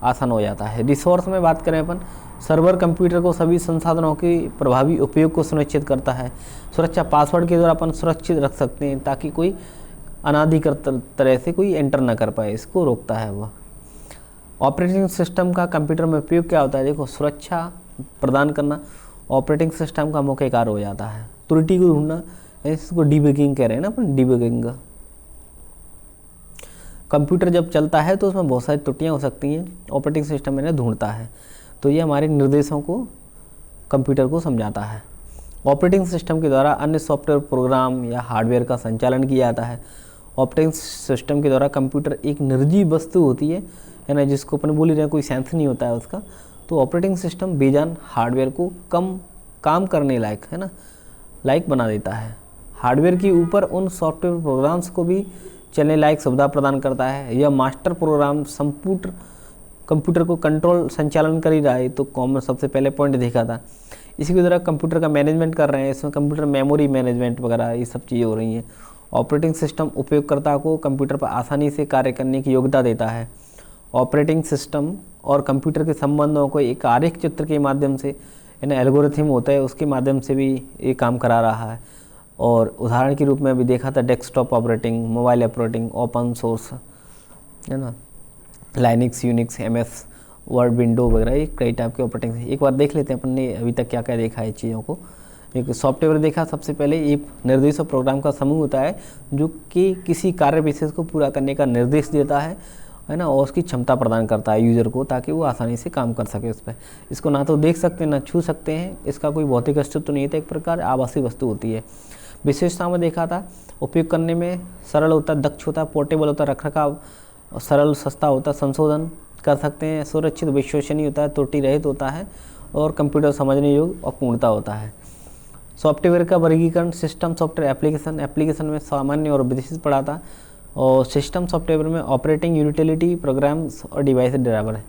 Speaker 1: आसान हो जाता है। रिसोर्स में बात करें अपन, सर्वर कंप्यूटर को सभी संसाधनों के प्रभावी उपयोग को सुनिश्चित करता है। सुरक्षा पासवर्ड के द्वारा अपन सुरक्षित रख सकते हैं ताकि कोई अनाधिकृत तरह से कोई एंटर ना कर पाए, इसको रोकता है वह। ऑपरेटिंग सिस्टम का कंप्यूटर में उपयोग क्या होता है, देखो सुरक्षा प्रदान करना ऑपरेटिंग सिस्टम का मुख्य कार्य हो जाता है। त्रुटि को ढूंढना, इसको डीबगिंग कह रहे हैं ना अपन, डीबगिंग। कंप्यूटर जब चलता है तो उसमें बहुत सारी त्रुटियां हो सकती हैं, ऑपरेटिंग सिस्टम इन्हें ढूंढता है, तो ये हमारे निर्देशों को कंप्यूटर को समझाता है। ऑपरेटिंग सिस्टम के द्वारा अन्य सॉफ्टवेयर प्रोग्राम या हार्डवेयर का संचालन किया जाता है। ऑपरेटिंग सिस्टम के द्वारा कंप्यूटर एक निर्जीव वस्तु होती है ना, जिसको अपन बोल ही रहे हैं, कोई सेंस नहीं होता है उसका। तो ऑपरेटिंग सिस्टम बेजान हार्डवेयर को कम काम करने लायक, है ना, लायक बना देता है। हार्डवेयर के ऊपर उन सॉफ्टवेयर प्रोग्राम्स को भी चलने लायक सुविधा प्रदान करता है। यह मास्टर प्रोग्राम कंप्यूटर को कंट्रोल संचालन कर ही रहा है, तो कॉमन सबसे पहले पॉइंट देखा था। इसी के द्वारा कंप्यूटर का मैनेजमेंट कर रहे हैं, इसमें कंप्यूटर मेमोरी मैनेजमेंट वगैरह ये सब चीज़ें हो रही हैं। ऑपरेटिंग सिस्टम उपयोगकर्ता को कंप्यूटर पर आसानी से कार्य करने की योग्यता देता है। ऑपरेटिंग सिस्टम और कंप्यूटर के संबंधों को एक आरेख चित्र के माध्यम से, यानी एल्गोरिथम होता है उसके माध्यम से भी ये काम करा रहा है। और उदाहरण के रूप में अभी देखा था desktop operating, mobile operating, open source, है ना, Linux, Unix, MS word, window वगैरह, ये कई टाइप के ऑपरेटिंग। एक बार देख लेते हैं अपन ने अभी तक क्या क्या देखा है चीज़ों को। एक सॉफ्टवेयर देखा, सबसे पहले ये निर्देश और प्रोग्राम का समूह होता है जो कि किसी कार्य विशेष को पूरा करने का निर्देश देता है ना, और उसकी क्षमता प्रदान करता है यूज़र को ताकि वो आसानी से काम कर सके उस पर। इसको ना तो देख सकते हैं ना छू सकते हैं, इसका कोई भौतिक अस्तित्व नहीं है, एक प्रकार आभासी वस्तु होती है। विशेषता में देखा था, उपयोग करने में सरल होता है, दक्ष होता है, पोर्टेबल होता है, रखरखाव सरल सस्ता होता है, संशोधन कर सकते हैं, सुरक्षित विश्वसनीय होता है, त्रुटि रहित होता है, और कंप्यूटर समझने योग्य और पूर्णता होता है। सॉफ्टवेयर का वर्गीकरण सिस्टम, सॉफ्टवेयर, एप्लीकेशन। एप्लीकेशन में सामान्य और विशेष पढ़ा था, और सिस्टम सॉफ्टवेयर में ऑपरेटिंग यूटिलिटी, प्रोग्राम्स और डिवाइस ड्राइवर है,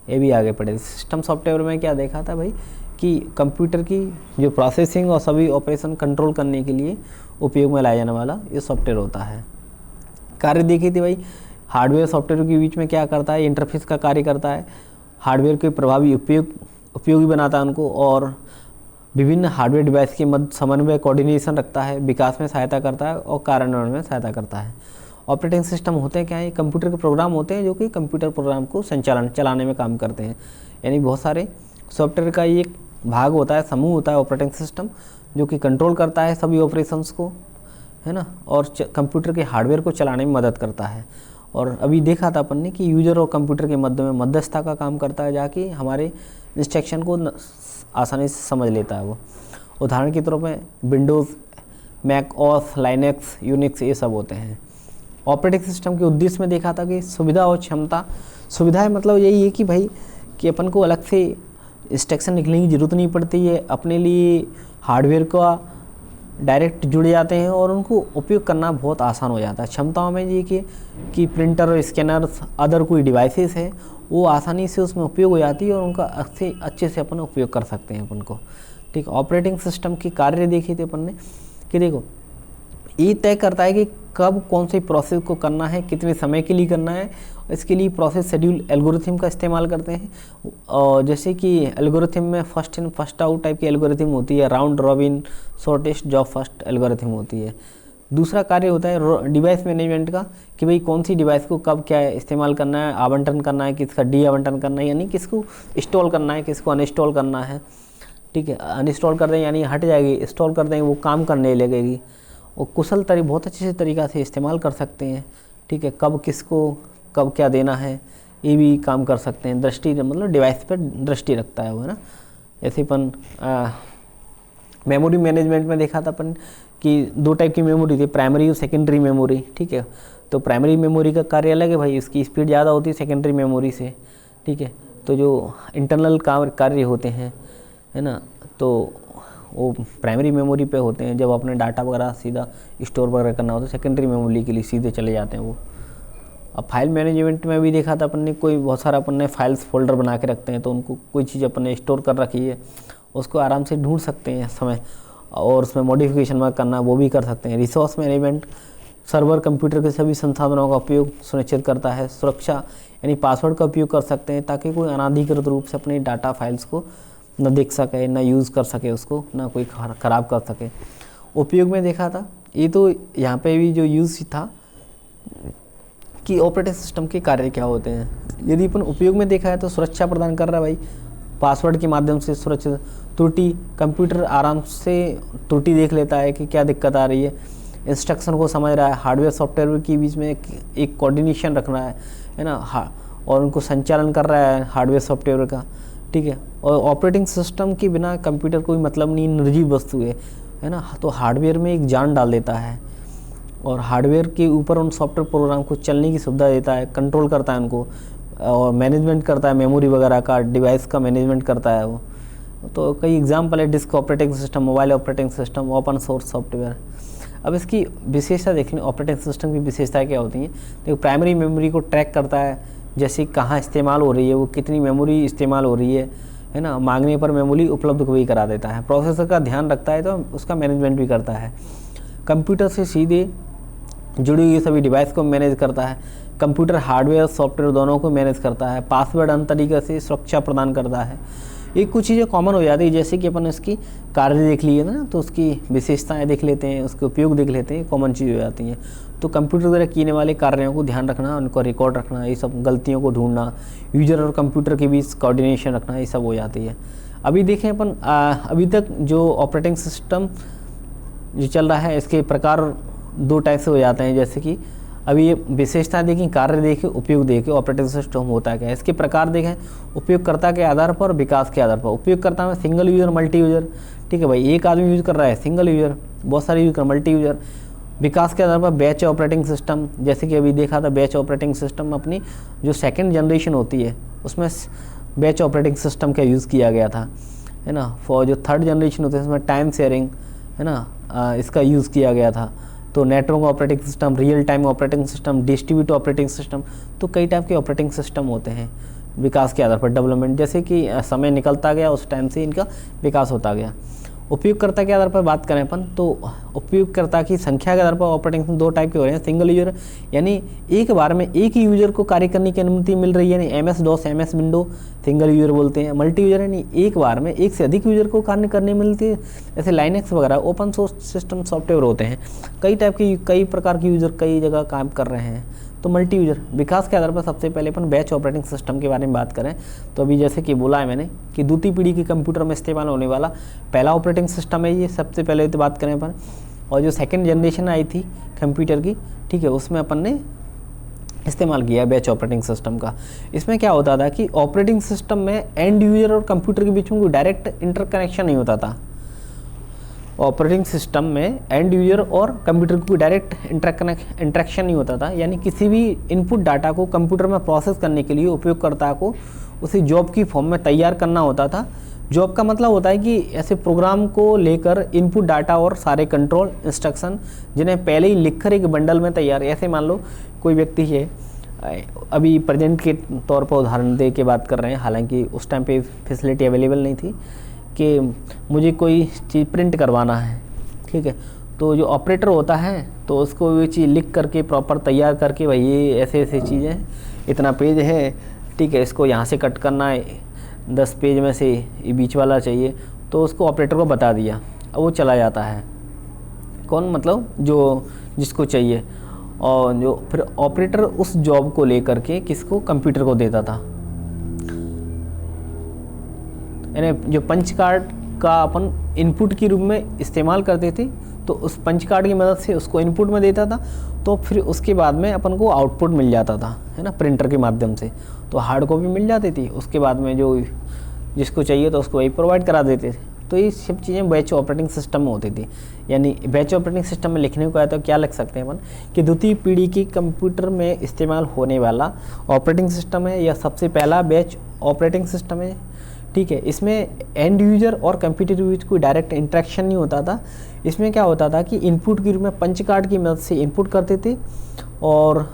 Speaker 1: ये भी आगे पढ़े। सिस्टम सॉफ्टवेयर में क्या देखा था भाई कि कंप्यूटर की जो प्रोसेसिंग और सभी ऑपरेशन कंट्रोल करने के लिए उपयोग में लाया जाने वाला ये सॉफ्टवेयर होता है। कार्य देखी थी भाई, हार्डवेयर सॉफ्टवेयर के बीच में क्या करता है, इंटरफेस का कार्य करता है, हार्डवेयर के प्रभावी उपयोगी बनाता है उनको, और विभिन्न हार्डवेयर डिवाइस के मध्य समन्वय कोऑर्डिनेशन रखता है, विकास में सहायता करता है और कार्यान्वयन में सहायता करता है। ऑपरेटिंग सिस्टम होते हैं क्या है, कंप्यूटर के प्रोग्राम होते हैं जो कि कंप्यूटर प्रोग्राम को चलाने में काम करते हैं। यानी बहुत सारे सॉफ्टवेयर का एक भाग होता है, समूह होता है ऑपरेटिंग सिस्टम, जो कि कंट्रोल करता है सभी ऑपरेशंस को, है ना, और कंप्यूटर के हार्डवेयर को चलाने में मदद करता है। और अभी देखा था अपन ने कि यूजर और कंप्यूटर के मध्य में मध्यस्थता का काम करता है, जाके हमारे इंस्ट्रक्शन को आसानी से समझ लेता है वो। उदाहरण के तौर पे Windows, Mac OS, Linux, Unix, ये सब होते हैं। ऑपरेटिंग सिस्टम के उद्देश्य में देखा था कि सुविधा और क्षमता। सुविधा है मतलब यही है कि भाई कि अपन को अलग से इंस्ट्रक्शन लिखने की ज़रूरत नहीं पड़ती है, अपने लिए हार्डवेयर का डायरेक्ट जुड़ जाते हैं और उनको उपयोग करना बहुत आसान हो जाता है। क्षमताओं में ये कि प्रिंटर और स्कैनर्स, अदर कोई डिवाइसेस है, वो आसानी से उसमें उपयोग हो जाती है और उनका अच्छे से अपन उपयोग कर सकते हैं अपन को। ठीक, ऑपरेटिंग सिस्टम की कार्य देखी थी अपन ने कि देखो ये तय करता है कि कब कौन सी प्रोसेस को करना है, कितने समय के लिए करना है। इसके लिए प्रोसेस शेड्यूल एल्गोरिथम का इस्तेमाल करते हैं, और जैसे कि एल्गोरिथम में first in first out type की एल्गोरिथम होती है, round robin, shortest job first algorithm होती है। दूसरा कार्य होता है डिवाइस मैनेजमेंट का, कि भाई कौन सी डिवाइस को कब क्या इस्तेमाल करना है, आवंटन करना है, किसका डी आवंटन करना है, यानी किसको इंस्टॉल करना है, किसको अनइंस्टॉल करना है। ठीक है, अनइंस्टॉल कर दें यानी हट जाएगी, इंस्टॉल कर देंगे वो काम करने लगेगी। वो कुशल बहुत अच्छे से तरीक़ा से इस्तेमाल कर सकते हैं। ठीक है, कब किसको कब क्या देना है ये भी काम कर सकते हैं। दृष्टि मतलब डिवाइस पर दृष्टि रखता है वो, है ना। ऐसे अपन मेमोरी मैनेजमेंट में देखा था अपन कि दो टाइप की मेमोरी थी, प्राइमरी और सेकेंडरी मेमोरी। ठीक है, तो प्राइमरी मेमोरी का कार्य अलग है भाई, इसकी स्पीड ज़्यादा होती है सेकेंडरी मेमोरी से। ठीक है, तो जो इंटरनल कार्य होते हैं, है ना, तो वो प्राइमरी मेमोरी पे होते हैं। जब अपने डाटा वगैरह सीधा स्टोर वगैरह करना होता है, सेकेंडरी मेमोरी के लिए सीधे चले जाते हैं वो। अब फाइल मैनेजमेंट में भी देखा था अपन ने, कोई बहुत सारा अपन ने फाइल्स फोल्डर बना के रखते हैं, तो उनको कोई चीज़ अपन ने स्टोर कर रखी है उसको आराम से ढूंढ सकते हैं समय, और उसमें मॉडिफिकेशन वगैरह करना वो भी कर सकते हैं। रिसोर्स मैनेजमेंट सर्वर कंप्यूटर के सभी संसाधनों का उपयोग सुनिश्चित करता है। सुरक्षा यानी पासवर्ड का उपयोग कर सकते हैं ताकि कोई अनाधिकृत रूप से अपने डाटा फाइल्स को न देख सके, न यूज़ कर सके उसको, ना कोई ख़राब कर सके। उपयोग में देखा था ये, तो यहाँ पे भी जो यूज़ था कि ऑपरेटिंग सिस्टम के कार्य क्या होते हैं। यदि अपन उपयोग में देखा है तो सुरक्षा प्रदान कर रहा है भाई, पासवर्ड के माध्यम से सुरक्षित। त्रुटि, कंप्यूटर आराम से त्रुटि देख लेता है कि क्या दिक्कत आ रही है, इंस्ट्रक्शन को समझ रहा है, हार्डवेयर सॉफ्टवेयर के बीच में एक कोऑर्डिनेशन रखना है ना, और उनको संचालन कर रहा है हार्डवेयर सॉफ्टवेयर का। ठीक है, और ऑपरेटिंग सिस्टम के बिना कंप्यूटर कोई मतलब नहीं, निर्जीव वस्तु है ना, तो हार्डवेयर में एक जान डाल देता है और हार्डवेयर के ऊपर उन सॉफ्टवेयर प्रोग्राम को चलने की सुविधा देता है, कंट्रोल करता है उनको, और मैनेजमेंट करता है मेमोरी वगैरह का, डिवाइस का मैनेजमेंट करता है वो। तो कई एग्जाम्पल है, disk operating system, mobile operating system, open source software. अब इसकी विशेषता देख लें, ऑपरेटिंग सिस्टम की विशेषताएं क्या होती हैं। देखो, प्राइमरी मेमोरी को ट्रैक करता है, जैसे कहाँ इस्तेमाल हो रही है, वो कितनी मेमोरी इस्तेमाल हो रही है ना, मांगने पर मेमोरी उपलब्ध भी करा देता है। प्रोसेसर का ध्यान रखता है तो उसका मैनेजमेंट भी करता है। कंप्यूटर से सीधे जुड़ी हुई सभी डिवाइस को मैनेज करता है। कंप्यूटर हार्डवेयर सॉफ्टवेयर दोनों को मैनेज करता है। पासवर्ड अन्य तरीके से सुरक्षा प्रदान करता है। ये कुछ चीज़ें कॉमन हो जाती है, जैसे कि अपन इसकी कार्य देख लिए ना, तो उसकी विशेषताएं देख लेते हैं, उसके उपयोग देख लेते हैं, कॉमन चीज़ हो जाती हैं। तो कंप्यूटर द्वारा किए वाले कार्यों को ध्यान रखना, उनको रिकॉर्ड रखना, ये सब गलतियों को ढूंढना, यूजर और कंप्यूटर के बीच कोऑर्डिनेशन रखना, ये सब हो जाती है। अभी देखें अपन अभी तक जो ऑपरेटिंग सिस्टम जो चल रहा है, इसके प्रकार दो टाइप से हो जाते हैं। जैसे कि अभी ये विशेषताएं देखें, कार्य देखें, उपयोग देखें, ऑपरेटिंग सिस्टम होता क्या है। इसके प्रकार देखें, उपयोगकर्ता के आधार पर, विकास के आधार पर। उपयोगकर्ता में सिंगल यूजर, मल्टी यूजर। ठीक है भाई, एक आदमी यूज कर रहा है सिंगल यूजर, बहुत सारे यूज कर मल्टी यूजर। विकास के आधार पर बैच ऑपरेटिंग सिस्टम, जैसे कि अभी देखा था बैच ऑपरेटिंग सिस्टम अपनी जो सेकेंड जनरेशन होती है उसमें बैच ऑपरेटिंग सिस्टम का यूज़ किया गया था, है ना। फॉर जो थर्ड जनरेशन होती है उसमें टाइम शेयरिंग, है ना, इसका यूज़ किया गया था। तो network operating system, real time operating system, distribute operating system, तो कई टाइप के ऑपरेटिंग सिस्टम होते हैं विकास के आधार पर, डेवलपमेंट, जैसे कि समय निकलता गया उस टाइम से इनका विकास होता गया। उपयोगकर्ता के आधार पर बात करें अपन तो उपयोगकर्ता की संख्या के आधार पर ऑपरेटिंग सिस्टम दो टाइप के हो रहे हैं। सिंगल यूजर यानी एक बार में एक ही यूजर को कार्य करने की अनुमति मिल रही है, यानी M S DOS, M S window single user बोलते हैं। मल्टी यूजर यानी एक बार में एक से अधिक यूजर को कार्य करने मिलती है, जैसे लाइनेक्स वगैरह ओपन सोर्स सिस्टम सॉफ्टवेयर होते हैं। कई टाइप की, कई प्रकार के यूजर कई जगह काम कर रहे हैं। तो मल्टी यूजर विकास के आधार पर सबसे पहले अपन बैच ऑपरेटिंग सिस्टम के बारे में बात करें तो अभी जैसे कि बोला है मैंने कि द्वितीय पीढ़ी के कंप्यूटर में इस्तेमाल होने वाला पहला ऑपरेटिंग सिस्टम है ये, सबसे पहले तो बात करें अपन। और जो सेकंड जनरेशन आई थी कंप्यूटर की, ठीक है, उसमें अपन ने इस्तेमाल किया बैच ऑपरेटिंग सिस्टम का। इसमें क्या होता था कि ऑपरेटिंग सिस्टम में एंड यूजर और कंप्यूटर के बीच में कोई डायरेक्ट इंटरकनेक्शन नहीं होता था। ऑपरेटिंग सिस्टम में एंड यूजर और कंप्यूटर को डायरेक्ट इंटरेक्शन नहीं होता था, यानी किसी भी इनपुट डाटा को कंप्यूटर में प्रोसेस करने के लिए उपयोगकर्ता को उसे जॉब की फॉर्म में तैयार करना होता था। जॉब का मतलब होता है कि ऐसे प्रोग्राम को लेकर इनपुट डाटा और सारे कंट्रोल इंस्ट्रक्शन जिन्हें पहले ही लिखकर एक बंडल में तैयार, ऐसे मान लो कोई व्यक्ति है, अभी प्रेजेंट के तौर पर उदाहरण दे के बात कर रहे हैं, हालांकि उस टाइम पे फैसिलिटी अवेलेबल नहीं थी कि मुझे कोई चीज़ प्रिंट करवाना है, ठीक है, तो जो ऑपरेटर होता है तो उसको ये चीज़ लिख करके प्रॉपर तैयार करके भाई ये ऐसे ऐसे चीज़ें, इतना पेज है, ठीक है, इसको यहाँ से कट करना है, 10 पेज में से ये बीच वाला चाहिए, तो उसको ऑपरेटर को बता दिया, अब वो चला जाता है। कौन, मतलब जो जिसको चाहिए, और जो फिर ऑपरेटर उस जॉब को लेकर के किसको, कंप्यूटर को देता था। यानी जो पंच कार्ड का अपन इनपुट के रूप में इस्तेमाल करते थे, तो उस पंच कार्ड की मदद से उसको इनपुट में देता था, तो फिर उसके बाद में अपन को आउटपुट मिल जाता था, है ना, प्रिंटर के माध्यम से। तो हार्ड कॉपी मिल जाती थी, उसके बाद में जो जिसको चाहिए तो उसको वही प्रोवाइड करा देते थे। तो ये सब चीज़ें बैच ऑपरेटिंग सिस्टम में होती थी। यानी बैच ऑपरेटिंग सिस्टम में लिखने को आया तो क्या लिख सकते हैं अपन कि द्वितीय पीढ़ी की कंप्यूटर में इस्तेमाल होने वाला ऑपरेटिंग सिस्टम है, या सबसे पहला बैच ऑपरेटिंग सिस्टम है, ठीक है। इसमें एंड यूजर और कंप्यूटर के बीच कोई डायरेक्ट इंटरेक्शन नहीं होता था। इसमें क्या होता था कि इनपुट के रूप में पंच कार्ड की मदद से इनपुट करते थे और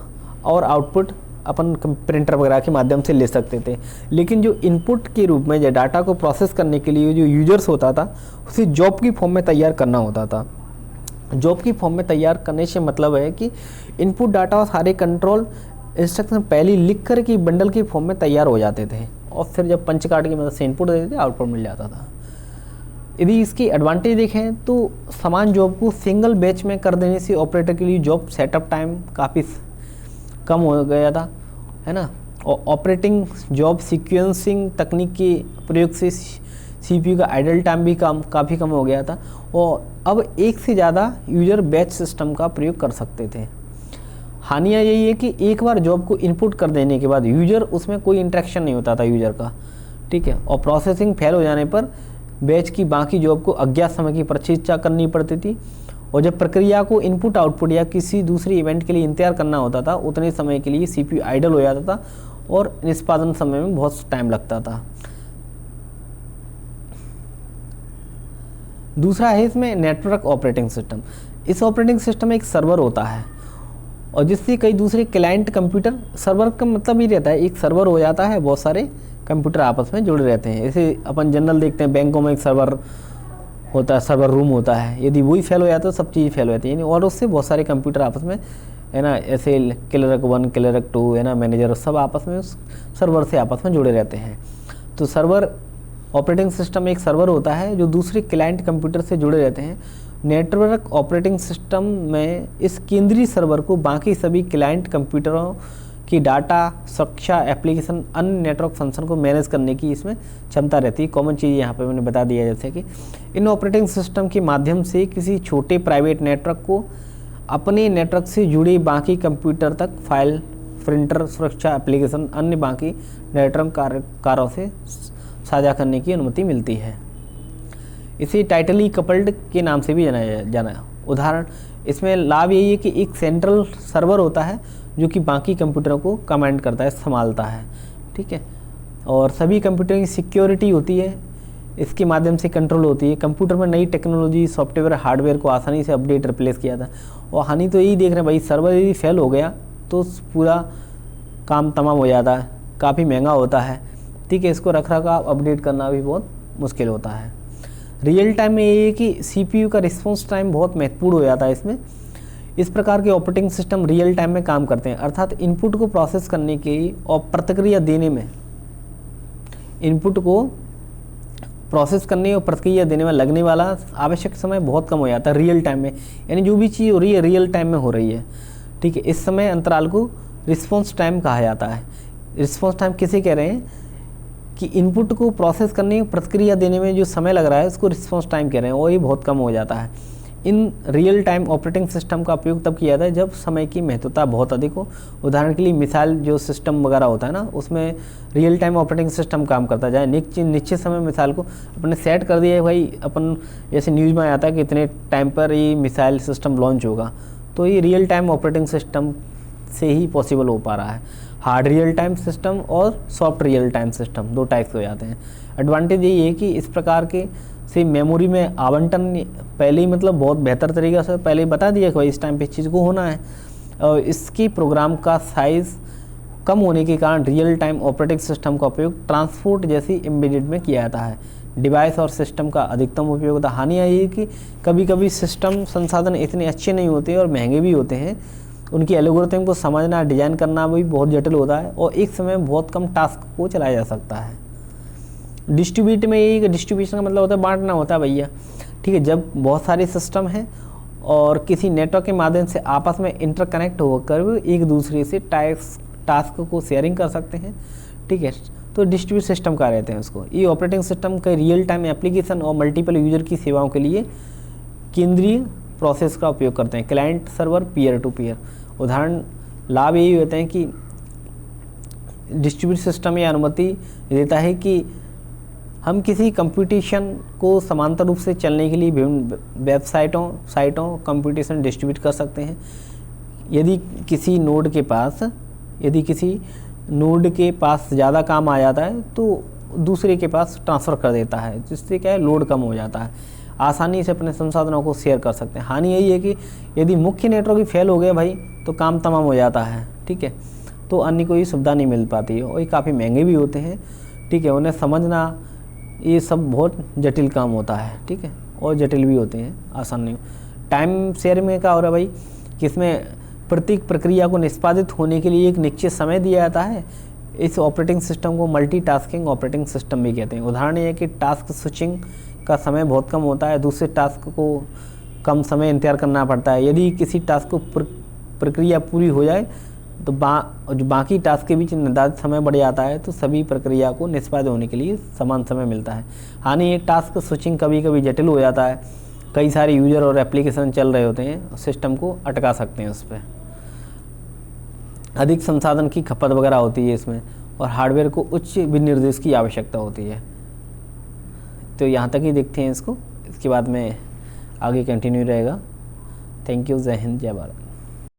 Speaker 1: आउटपुट अपन प्रिंटर वगैरह के माध्यम से ले सकते थे। लेकिन जो इनपुट के रूप में जो डाटा को प्रोसेस करने के लिए जो यूजर्स होता था उसे जॉब की फॉर्म में तैयार करना होता था। जॉब की फॉर्म में तैयार करने से मतलब है कि इनपुट डाटा और सारे कंट्रोल इंस्ट्रक्शन पहले लिख कर के बंडल की फॉर्म में तैयार हो जाते थे, और फिर जब पंच कार्ड की मदद से इनपुट देते थे आउटपुट मिल जाता था। यदि इसकी एडवांटेज देखें तो समान जॉब को सिंगल बैच में कर देने से ऑपरेटर के लिए जॉब सेटअप टाइम काफ़ी कम हो गया था, है ना। और ऑपरेटिंग जॉब सीक्वेंसिंग तकनीक के प्रयोग से सीपीयू का आइडल टाइम भी काफ़ी कम हो गया था, और अब एक से ज़्यादा यूजर बैच सिस्टम का प्रयोग कर सकते थे। हानियाँ यही है कि एक बार जॉब को इनपुट कर देने के बाद यूजर उसमें कोई इंटरेक्शन नहीं होता था यूजर का, ठीक है, और प्रोसेसिंग फेल हो जाने पर बैच की बाकी जॉब को अज्ञात समय की प्रतीक्षा करनी पड़ती थी, और जब प्रक्रिया को इनपुट आउटपुट या किसी दूसरे इवेंट के लिए इंतजार करना होता था उतने समय के लिए सीपीयू आइडल हो जाता था और निष्पादन समय में बहुत टाइम लगता था। दूसरा है इसमें नेटवर्क ऑपरेटिंग सिस्टम। इस ऑपरेटिंग सिस्टम में एक सर्वर होता है और जिससे कई दूसरे क्लाइंट कंप्यूटर, सर्वर का मतलब ही रहता है एक सर्वर हो जाता है, बहुत सारे कंप्यूटर आपस में जुड़े रहते हैं। जैसे अपन जनरल देखते हैं बैंकों में एक सर्वर होता है, सर्वर रूम होता है, यदि वही फेल हो जाता है तो सब चीज़ फेल हो जाती है, यानी और उससे बहुत सारे कंप्यूटर आपस में, है ना, ऐसे क्लर्क 1 क्लर्क 2, है ना, मैनेजर, सब आपस में उस सर्वर से आपस में जुड़े रहते हैं। तो सर्वर ऑपरेटिंग सिस्टम एक सर्वर होता है जो दूसरे क्लाइंट कंप्यूटर से जुड़े रहते हैं। नेटवर्क ऑपरेटिंग सिस्टम में इस केंद्रीय सर्वर को बाकी सभी क्लाइंट कंप्यूटरों की डाटा, सुरक्षा, एप्लीकेशन, अन्य नेटवर्क फंक्शन को मैनेज करने की इसमें क्षमता रहती है। कॉमन चीज़ यहाँ पे मैंने बता दिया, जैसे कि इन ऑपरेटिंग सिस्टम के माध्यम से किसी छोटे प्राइवेट नेटवर्क को अपने नेटवर्क से जुड़े बाकी कंप्यूटर तक फाइल, प्रिंटर, सुरक्षा, एप्लीकेशन, अन्य बाकी नेटवर्क कार्यों से साझा करने की अनुमति मिलती है। इसे टाइटली कपल्ड के नाम से भी जाना। उदाहरण, इसमें लाभ यही है कि एक सेंट्रल सर्वर होता है जो कि बाकी कंप्यूटरों को कमांड करता है, संभालता है, ठीक है, और सभी कंप्यूटर की सिक्योरिटी होती है। इसके माध्यम से कंट्रोल होती है। कंप्यूटर में नई टेक्नोलॉजी, सॉफ्टवेयर, हार्डवेयर को आसानी से अपडेट रिप्लेस किया था। और हानि तो यही देख रहे हैं भाई, सर्वर यदि फेल हो गया तो पूरा काम तमाम हो जाता है, काफ़ी महंगा होता है, ठीक है। इसको रख रखाव अपडेट करना भी बहुत मुश्किल होता है। रियल टाइम में ये है कि CPU का रिस्पॉन्स टाइम बहुत महत्वपूर्ण हो जाता है इसमें। इस प्रकार के ऑपरेटिंग सिस्टम रियल टाइम में काम करते हैं, अर्थात इनपुट को प्रोसेस करने की और प्रतिक्रिया देने में, इनपुट को प्रोसेस करने और प्रतिक्रिया देने में लगने वाला आवश्यक समय बहुत कम हो जाता है रियल टाइम में। यानी जो भी चीज़ हो रही है रियल टाइम में हो रही है, ठीक है। इस समय अंतराल को रिस्पॉन्स टाइम कहा जाता है। रिस्पॉन्स टाइम किसे कह रहे हैं कि इनपुट को प्रोसेस करने और प्रतिक्रिया देने में जो समय लग रहा है उसको रिस्पॉन्स टाइम कह रहे हैं, और ये बहुत कम हो जाता है। In real time operating system का उपयोग तब किया जाता है जब समय की महत्वता बहुत अधिक हो। उदाहरण के लिए मिसाइल जो सिस्टम वगैरह होता है ना, उसमें रियल टाइम ऑपरेटिंग सिस्टम काम करता है। जहाँ निश्चित समय मिसाइल को अपने सेट कर दिया है भाई, अपन जैसे न्यूज़ में आता है कि इतने टाइम पर ये मिसाइल सिस्टम लॉन्च होगा, तो ये रियल टाइम ऑपरेटिंग सिस्टम से ही पॉसिबल हो पा रहा है। हार्ड रियल टाइम सिस्टम और सॉफ्ट रियल टाइम सिस्टम दो टाइप्स हो जाते हैं। एडवांटेज यही है कि इस प्रकार के से मेमोरी में आवंटन पहले ही मतलब बहुत बेहतर तरीक़े से पहले ही बता दिया कि भाई इस टाइम पे इस चीज़ को होना है। और इसकी प्रोग्राम का साइज़ कम होने के कारण रियल टाइम ऑपरेटिंग सिस्टम का उपयोग ट्रांसपोर्ट जैसी एम्बेडेड में किया जाता है। डिवाइस और सिस्टम का अधिकतम उपयोग होता है। हानि यही है कि कभी कभी सिस्टम संसाधन इतने अच्छे नहीं होते और महंगे भी होते हैं, उनकी एल्गोरिथम को समझना, डिज़ाइन करना भी बहुत जटिल होता है, और एक समय बहुत कम टास्क को चलाया जा सकता है। डिस्ट्रीब्यूट में यही, डिस्ट्रीब्यूशन का मतलब होता है बांटना होता है भैया, ठीक है। जब बहुत सारे सिस्टम हैं और किसी नेटवर्क के माध्यम से आपस में इंटरकनेक्ट होकर एक दूसरे से टास्क को शेयरिंग कर सकते हैं, ठीक है, तो डिस्ट्रीब्यूट सिस्टम कहा रहते हैं उसको। ये ऑपरेटिंग सिस्टम का रियल टाइम एप्लीकेशन और मल्टीपल यूजर की सेवाओं के लिए केंद्रीय प्रोसेस का उपयोग करते हैं, client server peer to peer. उदाहरण लाभ यही होते हैं कि डिस्ट्रीब्यूट सिस्टम ये अनुमति देता है कि हम किसी कंप्यूटेशन को समांतर रूप से चलने के लिए विभिन्न साइटों कंप्यूटेशन डिस्ट्रीब्यूट कर सकते हैं। यदि किसी नोड के पास ज़्यादा काम आ जाता है तो दूसरे के पास ट्रांसफ़र कर देता है, जिससे क्या है लोड कम हो जाता है, आसानी से अपने संसाधनों को शेयर कर सकते हैं। हानि यही है कि यदि मुख्य नेटवर्क ही फेल हो गया भाई तो काम तमाम हो जाता है, ठीक है, तो अन्य कोई सुविधा नहीं मिल पाती है, और ये काफ़ी महंगे भी होते हैं, ठीक है। उन्हें समझना ये सब बहुत जटिल काम होता है, ठीक है, और जटिल भी होते हैं, आसान नहीं। टाइम शेयर में क्या हो रहा है भाई कि इसमें प्रत्येक प्रक्रिया को निष्पादित होने के लिए एक निश्चित समय दिया जाता है। इस ऑपरेटिंग सिस्टम को मल्टीटास्किंग ऑपरेटिंग सिस्टम भी कहते हैं। उदाहरण ये है कि टास्क स्विचिंग का समय बहुत कम होता है, दूसरे टास्क को कम समय इंतजार करना पड़ता है। यदि किसी टास्क को प्रक्रिया पूरी हो जाए तो जो बाकी टास्क के बीच निर्धारित समय बढ़ जाता है, तो सभी प्रक्रिया को निष्पादित होने के लिए समान समय मिलता है। हानि एक टास्क स्विचिंग कभी कभी जटिल हो जाता है, कई सारे यूजर और एप्लीकेशन चल रहे होते हैं, सिस्टम को अटका सकते हैं उस पर। अधिक संसाधन की खपत वगैरह होती है इसमें, और हार्डवेयर को उच्च विनिर्देश की आवश्यकता होती है। तो यहाँ तक ही देखते हैं इसको, इसके बाद में आगे कंटिन्यू रहेगा। थैंक यू, जय हिंद, जय भारत।